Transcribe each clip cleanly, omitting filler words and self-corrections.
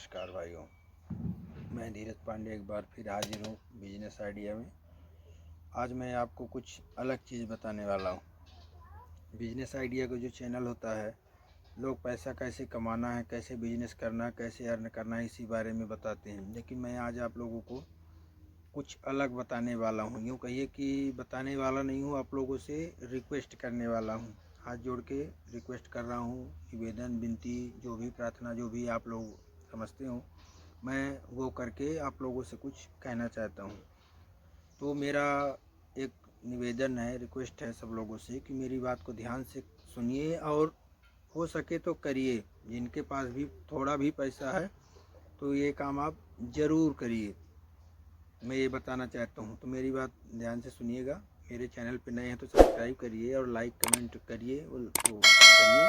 नमस्कार भाइयों, मैं धीरज पांडे एक बार फिर हाजिर हूँ बिजनेस आइडिया में। आज मैं आपको कुछ अलग चीज़ बताने वाला हूँ। बिजनेस आइडिया का जो चैनल होता है, लोग पैसा कैसे कमाना है, कैसे बिजनेस करना है, कैसे अर्न करना है, इसी बारे में बताते हैं। लेकिन मैं आज आप लोगों को कुछ अलग बताने वाला हूँ। यूँ कहिए कि बताने वाला नहीं हूँ, आप लोगों से रिक्वेस्ट करने वाला हूँ। हाथ जोड़ के रिक्वेस्ट कर रहा हूँ, निवेदन, विनती, जो भी प्रार्थना, जो भी आप लोग समझते हो, मैं वो करके आप लोगों से कुछ कहना चाहता हूँ। तो मेरा एक निवेदन है, रिक्वेस्ट है सब लोगों से कि मेरी बात को ध्यान से सुनिए और हो सके तो करिए। जिनके पास भी थोड़ा भी पैसा है तो ये काम आप ज़रूर करिए, मैं ये बताना चाहता हूँ। तो मेरी बात ध्यान से सुनिएगा। मेरे चैनल पे नए हैं तो सब्सक्राइब करिए और लाइक कमेंट करिए, तो करिए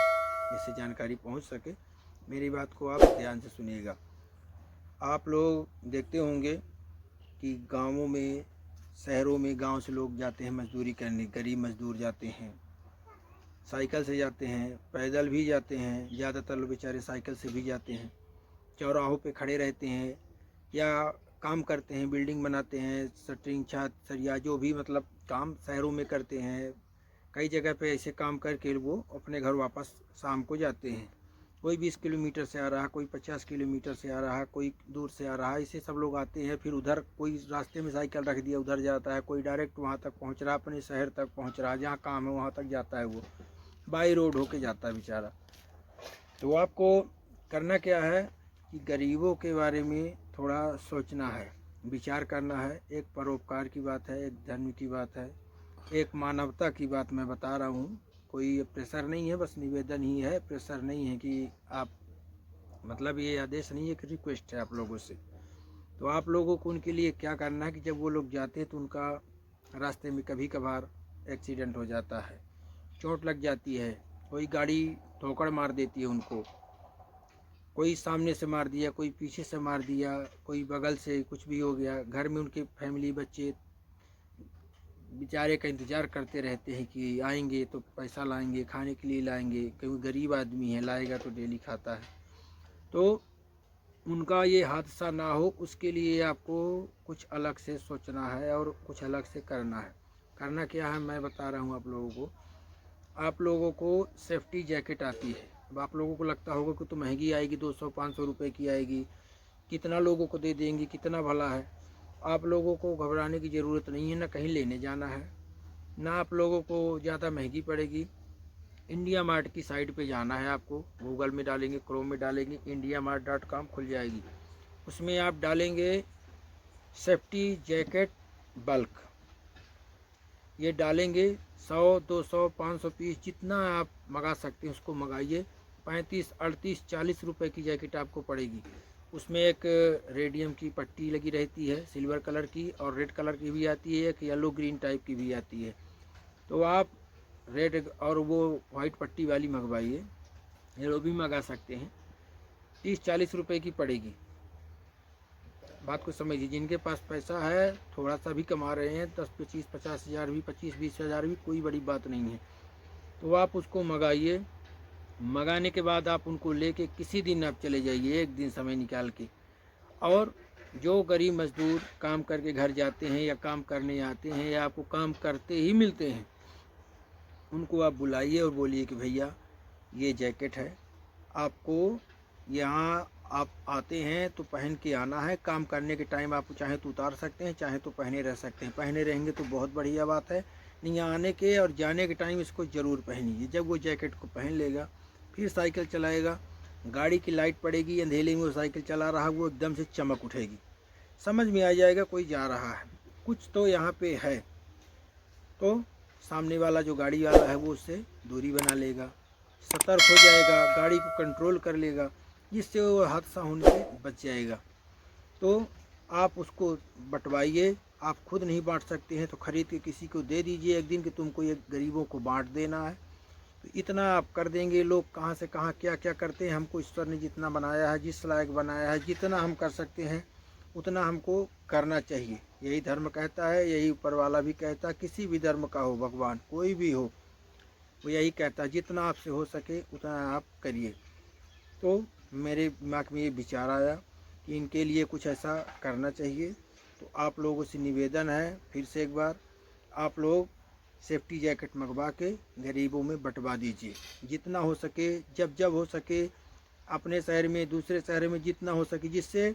जिससे जानकारी पहुँच सके। मेरी बात को आप ध्यान से सुनिएगा। आप लोग देखते होंगे कि गांवों में, शहरों में, गांव से लोग जाते हैं मजदूरी करने। गरीब मजदूर जाते हैं, साइकिल से जाते हैं, पैदल भी जाते हैं। ज़्यादातर लोग बेचारे साइकिल से भी जाते हैं। चौराहों पे खड़े रहते हैं या काम करते हैं, बिल्डिंग बनाते हैं, शटरिंग, छत, सरिया, जो भी मतलब काम शहरों में करते हैं। कई जगह पे ऐसे काम करके वो अपने घर वापस शाम को जाते हैं। कोई 20 किलोमीटर से आ रहा है, कोई 50 किलोमीटर से आ रहा है, कोई दूर से आ रहा है। इसे सब लोग आते हैं। फिर उधर कोई रास्ते में साइकिल रख दिया, उधर जाता है। कोई डायरेक्ट वहाँ तक पहुँच रहा है, अपने शहर तक पहुँच रहा है, जहाँ काम है वहाँ तक जाता है। वो बाई रोड होके जाता है बेचारा। तो आपको करना क्या है कि गरीबों के बारे में थोड़ा सोचना है, विचार करना है। एक परोपकार की बात है, एक धर्म की बात है, एक मानवता की बात मैं बता रहा हूँ। कोई प्रेशर नहीं है, बस निवेदन ही है। प्रेशर नहीं है कि आप, मतलब ये आदेश नहीं है कि रिक्वेस्ट है आप लोगों से। तो आप लोगों को उनके लिए क्या करना है कि जब वो लोग जाते हैं तो उनका रास्ते में कभी कभार एक्सीडेंट हो जाता है, चोट लग जाती है, कोई गाड़ी ठोकर मार देती है उनको, कोई सामने से मार दिया, कोई पीछे से मार दिया, कोई बगल से, कुछ भी हो गया। घर में उनके फैमिली, बच्चे बेचारे का इंतज़ार करते रहते हैं कि आएंगे तो पैसा लाएंगे, खाने के लिए लाएंगे, क्योंकि गरीब आदमी है, लाएगा तो डेली खाता है। तो उनका ये हादसा ना हो, उसके लिए आपको कुछ अलग से सोचना है और कुछ अलग से करना है। करना क्या है मैं बता रहा हूँ आप लोगों को। आप लोगों को सेफ्टी जैकेट आती है। अब आप लोगों को लगता होगा कि तो महंगी आएगी, 200-500 रुपये की आएगी, कितना लोगों को दे देंगे, कितना भला है। आप लोगों को घबराने की ज़रूरत नहीं है, ना कहीं लेने जाना है, ना आप लोगों को ज़्यादा महंगी पड़ेगी। इंडिया मार्ट की साइट पे जाना है आपको। गूगल में डालेंगे, क्रोम में डालेंगे, indiamart.com खुल जाएगी। उसमें आप डालेंगे सेफ्टी जैकेट बल्क, ये डालेंगे। 100, 200, 500 पीस जितना आप मंगा सकते हैं उसको मंगाइए। 35, 38, 40 रुपए की जैकेट आपको पड़ेगी। उसमें एक रेडियम की पट्टी लगी रहती है, सिल्वर कलर की, और रेड कलर की भी आती है, एक येलो ग्रीन टाइप की भी आती है। तो आप रेड और वो वाइट पट्टी वाली मंगवाइए, येलो भी मंगा सकते हैं। 30-40 रुपए की पड़ेगी। बात को समझिए। जिनके पास पैसा है, थोड़ा सा भी कमा रहे हैं, 10, 25, 50 हज़ार भी, 25, 20 हज़ार भी, कोई बड़ी बात नहीं है। तो आप उसको मंगाइए। मंगाने के बाद आप उनको लेके किसी दिन आप चले जाइए, एक दिन समय निकाल के। और जो गरीब मजदूर काम करके घर जाते हैं या काम करने आते हैं या आपको काम करते ही मिलते हैं, उनको आप बुलाइए और बोलिए कि भैया ये जैकेट है, आपको यहाँ आप आते हैं तो पहन के आना है। काम करने के टाइम आप चाहे तो उतार सकते हैं, चाहे तो पहने रह सकते हैं। पहने रहेंगे तो बहुत बढ़िया बात है। नहीं, आने के और जाने के टाइम इसको ज़रूर पहनिए। जब वो जैकेट को पहन लेगा, फिर साइकिल चलाएगा, गाड़ी की लाइट पड़ेगी, अंधेरे में वो साइकिल चला रहा है, वो एकदम से चमक उठेगी, समझ में आ जाएगा कोई जा रहा है, कुछ तो यहाँ पे है। तो सामने वाला जो गाड़ी वाला है वो उससे दूरी बना लेगा, सतर्क हो जाएगा, गाड़ी को कंट्रोल कर लेगा, जिससे वो हादसा होने से बच जाएगा। तो आप उसको बंटवाइए। आप खुद नहीं बांट सकते हैं तो ख़रीद के किसी को दे दीजिए एक दिन कि तुमको ये गरीबों को बांट देना है। तो इतना आप कर देंगे। लोग कहाँ से कहाँ क्या क्या करते हैं, हमको ईश्वर ने जितना बनाया है, जिस लायक बनाया है, जितना हम कर सकते हैं उतना हमको करना चाहिए। यही धर्म कहता है, यही ऊपर वाला भी कहता है। किसी भी धर्म का हो, भगवान कोई भी हो, वो यही कहता है जितना आपसे हो सके उतना आप करिए। तो मेरे दिमाग में ये विचार आया कि इनके लिए कुछ ऐसा करना चाहिए। तो आप लोगों से निवेदन है फिर से एक बार, आप लोग सेफ्टी जैकेट मंगवा के गरीबों में बंटवा दीजिए जितना हो सके, जब जब हो सके, अपने शहर में, दूसरे शहर में, जितना हो सके, जिससे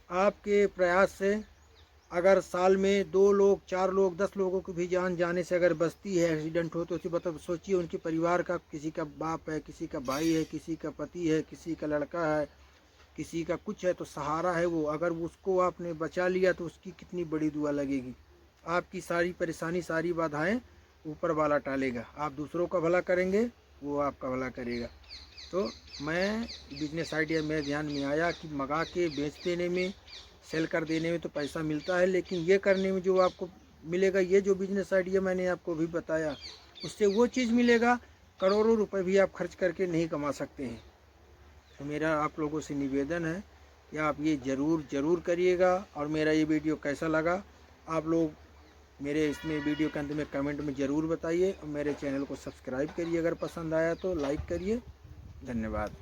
आपके प्रयास से अगर साल में 2 लोग, 4 लोग, 10 लोगों की भी जान जाने से अगर बचती है, एक्सीडेंट हो, तो उसी मतलब सोचिए उनके परिवार का, किसी का बाप है, किसी का भाई है, किसी का पति है, किसी का लड़का है, किसी का कुछ है, तो सहारा है वो। अगर उसको आपने बचा लिया तो उसकी कितनी बड़ी दुआ लगेगी। आपकी सारी परेशानी, सारी बाधाएं ऊपर वाला टालेगा। आप दूसरों का भला करेंगे, वो आपका भला करेगा। तो मैं बिजनेस आइडिया मेरे ध्यान में आया कि मंगा के बेच देने में, सेल कर देने में तो पैसा मिलता है, लेकिन ये करने में जो आपको मिलेगा, ये जो बिजनेस आइडिया मैंने आपको भी बताया, उससे वो चीज़ मिलेगा, करोड़ों रुपए भी आप खर्च करके नहीं कमा सकते हैं। तो मेरा आप लोगों से निवेदन है कि आप ये ज़रूर करिएगा। और मेरा ये वीडियो कैसा लगा, आप लोग मेरे इसमें वीडियो के अंत में कमेंट में ज़रूर बताइए, और मेरे चैनल को सब्सक्राइब करिए, अगर पसंद आया तो लाइक करिए। धन्यवाद।